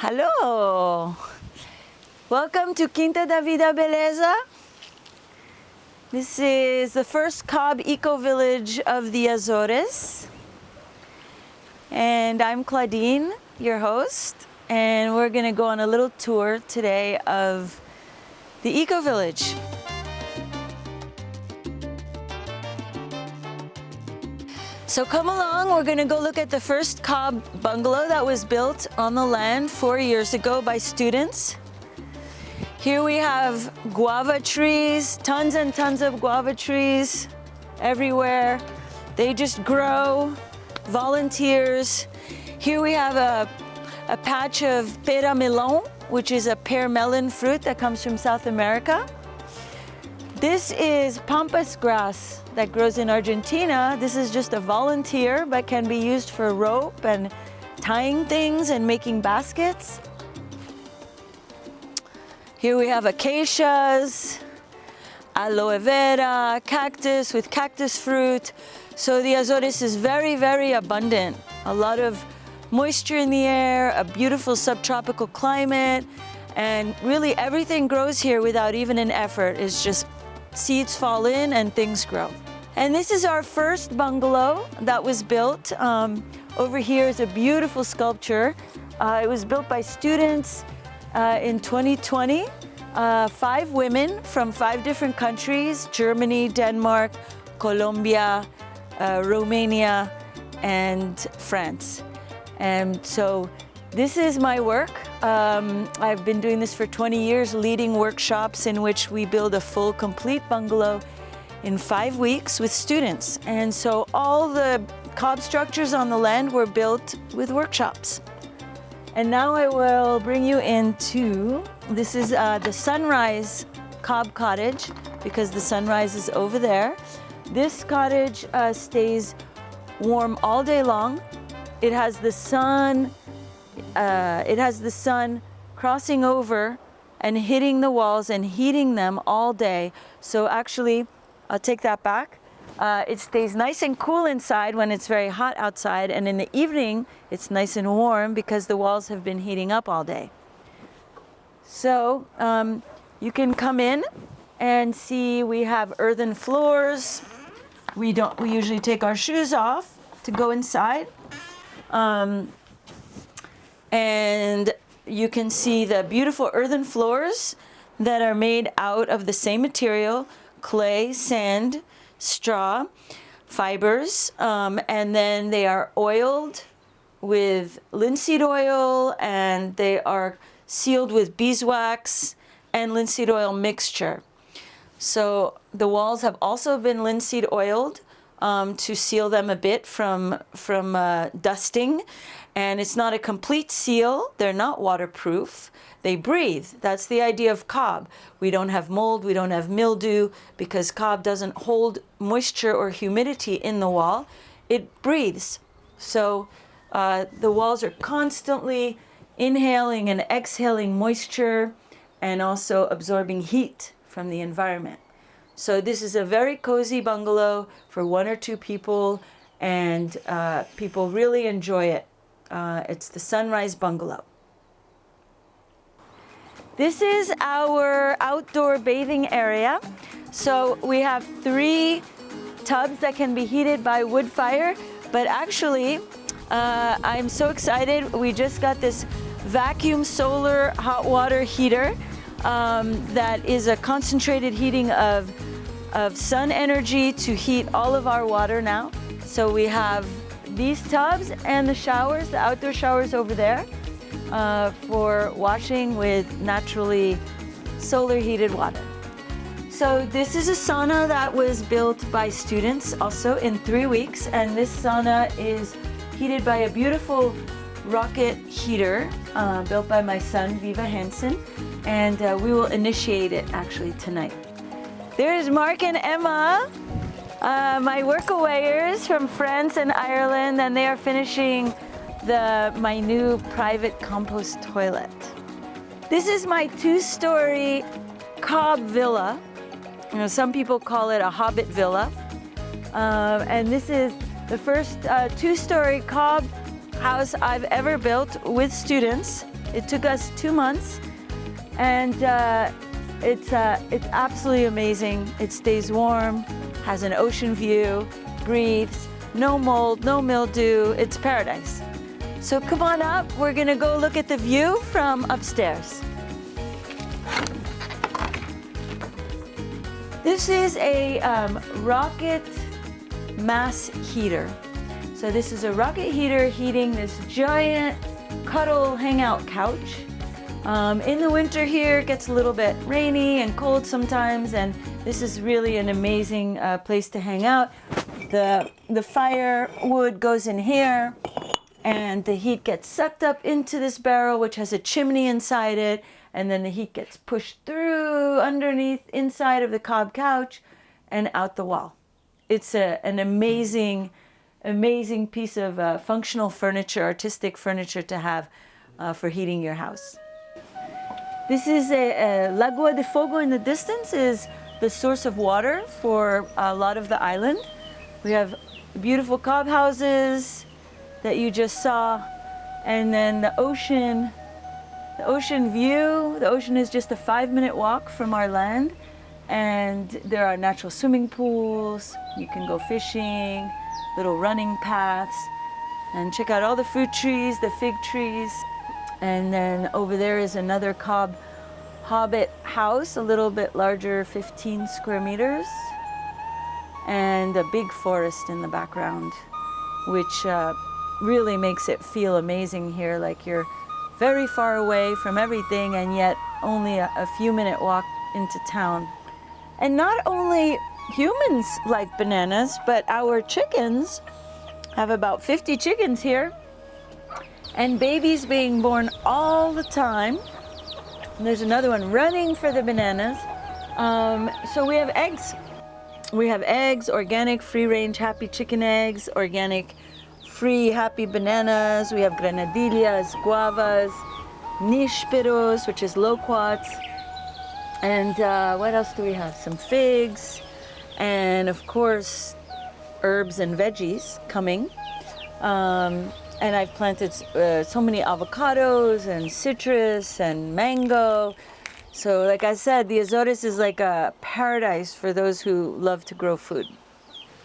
Hello! Welcome to Quinta, Davida, Beleza. This is the first Cob Ecovillage of the Azores. And I'm Claudine, your host, and we're gonna go on a little tour today of the Ecovillage. So come along, we're gonna go look at the first Cob Bungalow that was built on the land 4 years ago by students. Here we have guava trees, tons and tons of guava trees everywhere. They just grow, volunteers. Here we have a patch of pera melon, which is a pear melon fruit that comes from South America. This is pampas grass that grows in Argentina. This is just a volunteer, but can be used for rope and tying things and making baskets. Here we have acacias, aloe vera, cactus with cactus fruit. So the Azores is very, very abundant. A lot of moisture in the air, a beautiful subtropical climate, and really everything grows here without even an effort. It's just seeds fall in and things grow. And this is our first bungalow that was built. Over here is a beautiful sculpture. It was built by students in 2020. 5 women from 5 different countries: Germany, Denmark, Colombia, Romania, and France. And so this is my work. I've been doing this for 20 years, leading workshops in which we build a full, complete bungalow in 5 weeks with students. And so all the cob structures on the land were built with workshops. And now I will bring you into, this is the Sunrise Cob Cottage, because the sunrise is over there. This cottage stays warm all day long. It has the sun crossing over and hitting the walls and heating them all day. So actually, I'll take that back. It stays nice and cool inside when it's very hot outside, and in the evening, it's nice and warm because the walls have been heating up all day. So you can come in and see we have earthen floors. We usually take our shoes off to go inside. And you can see the beautiful earthen floors that are made out of the same material: clay, sand, straw, fibers, and then they are oiled with linseed oil, and they are sealed with beeswax and linseed oil mixture. So the walls have also been linseed oiled to seal them a bit from dusting. And it's not a complete seal. They're not waterproof. They breathe. That's the idea of cob. We don't have mold, we don't have mildew, because cob doesn't hold moisture or humidity in the wall. It breathes. So the walls are constantly inhaling and exhaling moisture and also absorbing heat from the environment. So this is a very cozy bungalow for 1 or 2 people, and people really enjoy it. It's the Sunrise Bungalow. This is our outdoor bathing area. So we have 3 tubs that can be heated by wood fire, but actually, I'm so excited. We just got this vacuum solar hot water heater that is a concentrated heating of sun energy to heat all of our water now. So we have these tubs and the showers, the outdoor showers over there, for washing with naturally solar heated water. So this is a sauna that was built by students also in 3 weeks, and this sauna is heated by a beautiful rocket heater built by my son, Vida Hansen, and we will initiate it actually tonight. There's Mark and Emma, my workawayers from France and Ireland, and they are finishing my new private compost toilet. This is my 2-story Cob villa. You know, some people call it a hobbit villa. And this is the first 2-story Cob house I've ever built with students. It took us 2 months, and it's absolutely amazing. It stays warm, has an ocean view, breathes, no mold, no mildew. It's paradise. So come on up. We're gonna go look at the view from upstairs. This is a rocket mass heater. So this is a rocket heater heating this giant cuddle hangout couch. In the winter here, it gets a little bit rainy and cold sometimes, and this is really an amazing place to hang out. The firewood goes in here, and the heat gets sucked up into this barrel, which has a chimney inside it, and then the heat gets pushed through underneath inside of the Cob couch and out the wall. It's an amazing piece of functional furniture, artistic furniture to have for heating your house. This is a Lagoa de Fogo in the distance, is the source of water for a lot of the island. We have beautiful cob houses that you just saw, and then the ocean view. The ocean is just a 5-minute walk from our land, and there are natural swimming pools. You can go fishing, little running paths, and check out all the fruit trees, the fig trees. And then over there is another Cob Hobbit house, a little bit larger, 15 square meters, and a big forest in the background, which really makes it feel amazing here, like you're very far away from everything and yet only a few-minute walk into town. And not only humans like bananas, but our chickens, have about 50 chickens here, and babies being born all the time. And there's another one running for the bananas. So we have eggs. We have eggs, organic, free-range, happy chicken eggs, organic, free, happy bananas. We have granadillas, guavas, nísperos, which is loquats. And what else do we have? Some figs. And of course, herbs and veggies coming. And I've planted so many avocados and citrus and mango. So like I said, the Azores is like a paradise for those who love to grow food.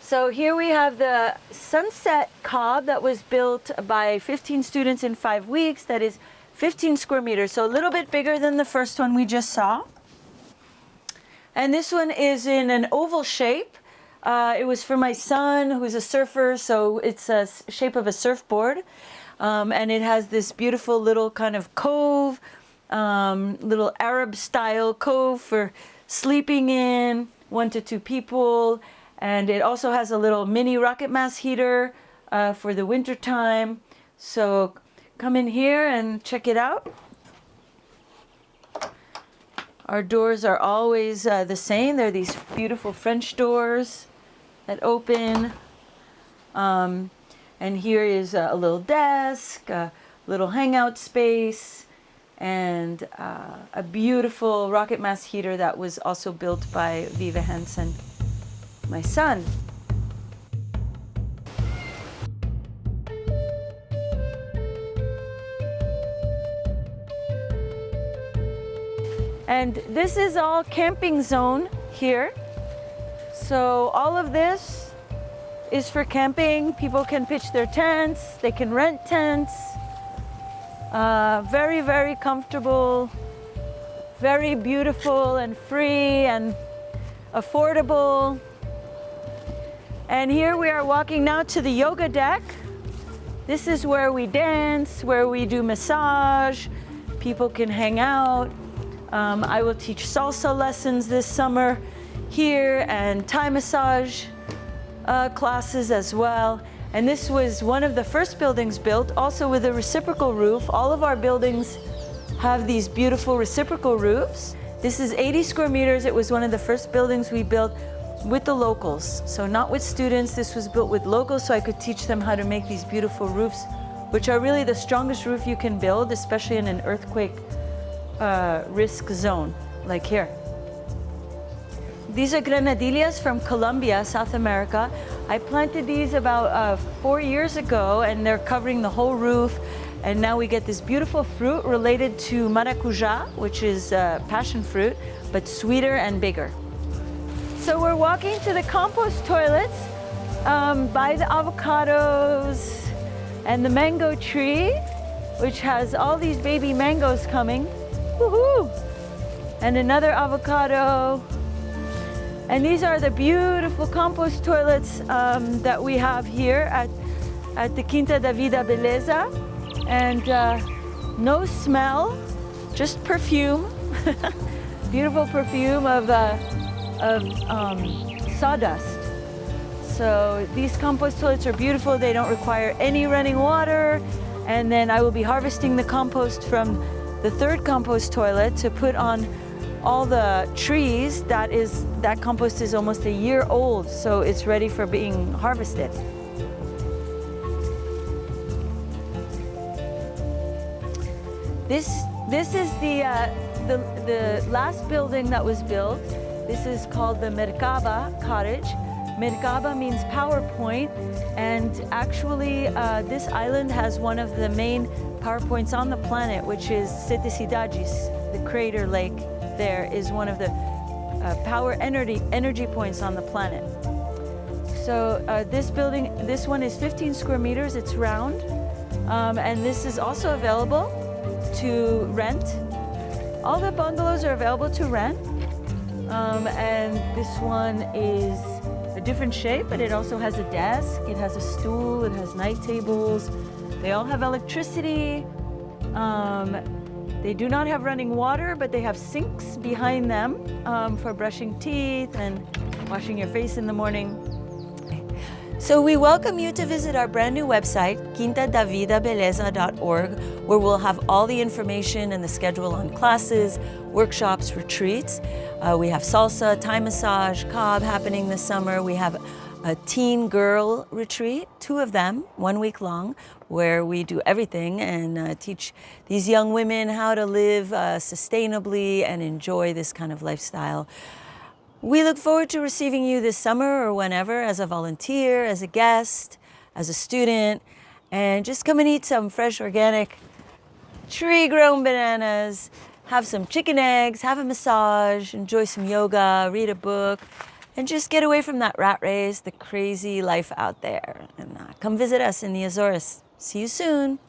So here we have the Sunset Cob that was built by 15 students in 5 weeks. That is 15 square meters, so a little bit bigger than the first one we just saw. And this one is in an oval shape. It was for my son, who's a surfer, so it's a shape of a surfboard. And it has this beautiful little kind of cove, little Arab-style cove for sleeping in, 1 to 2 people. And it also has a little mini rocket mass heater for the winter time. So come in here and check it out. Our doors are always the same. They're these beautiful French doors that open. And here is a little desk, a little hangout space, and a beautiful rocket mass heater that was also built by Viva Hansen, my son. And this is all camping zone here. So all of this is for camping. People can pitch their tents, they can rent tents. Very, very comfortable, very beautiful and free and affordable. And here we are walking now to the yoga deck. This is where we dance, where we do massage. People can hang out. I will teach salsa lessons this summer here and Thai massage classes as well. And this was one of the first buildings built, also with a reciprocal roof. All of our buildings have these beautiful reciprocal roofs. This is 80 square meters. It was one of the first buildings we built with the locals. So not with students, this was built with locals so I could teach them how to make these beautiful roofs, which are really the strongest roof you can build, especially in an earthquake risk zone, like here. These are granadillas from Colombia, South America. I planted these about 4 years ago, and they're covering the whole roof. And now we get this beautiful fruit related to maracuja, which is passion fruit, but sweeter and bigger. So we're walking to the compost toilets by the avocados and the mango tree, which has all these baby mangoes coming. Woohoo! And another avocado. And these are the beautiful compost toilets that we have here at the Quinta Davida Beleza. And no smell, just perfume. Beautiful perfume of sawdust. So these compost toilets are beautiful. They don't require any running water. And then I will be harvesting the compost from the third compost toilet to put on all the trees. That compost is almost a year old, so it's ready for being harvested. This is the last building that was built. This is called the Merkaba cottage. Merkaba means PowerPoint, and actually this island has one of the main PowerPoints on the planet, which is Sete Cidades, the crater lake there is one of the power energy points on the planet. So this building, this one is 15 square meters, it's round, and this is also available to rent. All the bungalows are available to rent, and this one is a different shape, but it also has a desk, it has a stool, it has night tables. They all have electricity. They do not have running water, but they have sinks behind them for brushing teeth and washing your face in the morning. So we welcome you to visit our brand new website, quintadavidabeleza.org, where we'll have all the information and the schedule on classes, workshops, retreats. We have salsa, Thai massage, Cob happening this summer. We have a teen girl retreat, 2 of them, 1 week long, where we do everything and teach these young women how to live sustainably and enjoy this kind of lifestyle. We look forward to receiving you this summer or whenever as a volunteer, as a guest, as a student, and just come and eat some fresh organic tree-grown bananas, have some chicken eggs, have a massage, enjoy some yoga, read a book, and just get away from that rat race, the crazy life out there. And come visit us in the Azores. See you soon.